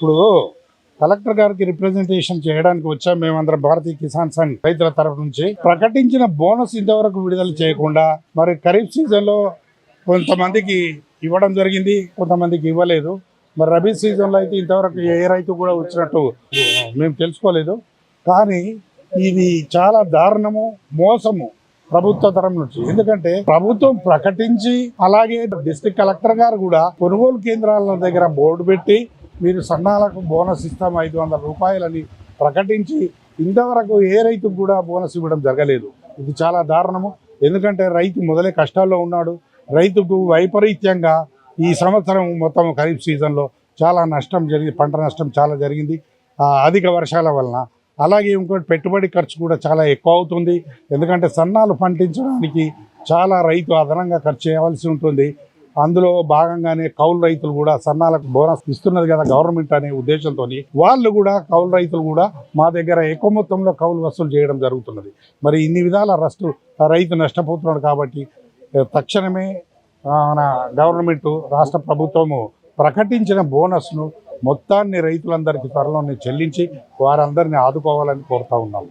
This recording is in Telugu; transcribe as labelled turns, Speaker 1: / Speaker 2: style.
Speaker 1: ఇప్పుడు కలెక్టర్ గారికి రిప్రజెంటేషన్ చేయడానికి వచ్చాం మేమందరం భారతీయ కిసాన్ సంఘ్ రైతుల తరఫు నుంచి. ప్రకటించిన బోనస్ ఇంతవరకు విడుదల చేయకుండా మరి ఖరీఫ్ సీజన్లో కొంతమందికి ఇవ్వడం జరిగింది, కొంతమందికి ఇవ్వలేదు. మరి రబీ సీజన్లో అయితే ఇంతవరకు ఏ రైతు కూడా వచ్చినట్టు మేము తెలుసుకోలేదు. కానీ ఇది చాలా దారుణము, మోసము ప్రభుత్వ తరం నుంచి. ఎందుకంటే ప్రభుత్వం ప్రకటించి అలాగే డిస్ట్రిక్ట్ కలెక్టర్ గారు కూడా కొనుగోలు కేంద్రాల దగ్గర బోర్డు పెట్టి మీరు సన్నాలకు బోనస్ ఇస్తాం 500 రూపాయలని ప్రకటించి ఇంతవరకు ఏ రైతుకు కూడా బోనస్ ఇవ్వడం జరగలేదు. ఇది చాలా దారుణము. ఎందుకంటే రైతు మొదలే కష్టాల్లో ఉన్నాడు. రైతుకు వైపరీత్యంగా ఈ సంవత్సరం మొత్తం ఖరీఫ్ సీజన్లో చాలా నష్టం జరిగింది, పంట నష్టం చాలా జరిగింది అధిక వర్షాల వలన. అలాగే ఇంకోటి పెట్టుబడి ఖర్చు కూడా చాలా ఎక్కువ అవుతుంది. ఎందుకంటే సన్నాలు పండించడానికి చాలా రైతు అదనంగా ఖర్చు చేయవలసి ఉంటుంది. అందులో భాగంగానే కౌలు రైతులు కూడా సన్నాలకు బోనస్ ఇస్తున్నది కదా గవర్నమెంట్ అనే ఉద్దేశంతో వాళ్ళు కూడా కౌలు రైతులు కూడా మా దగ్గర ఎక్కువ మొత్తంలో కౌలు వసూలు చేయడం జరుగుతున్నది. మరి ఇన్ని విధాల రైతు నష్టపోతున్నాడు. కాబట్టి తక్షణమే మన గవర్నమెంట్ రాష్ట్ర ప్రభుత్వము ప్రకటించిన బోనస్ను మొత్తాన్ని రైతులందరికీ త్వరలోనే చెల్లించి వారందరినీ ఆదుకోవాలని కోరుతా ఉన్నాము.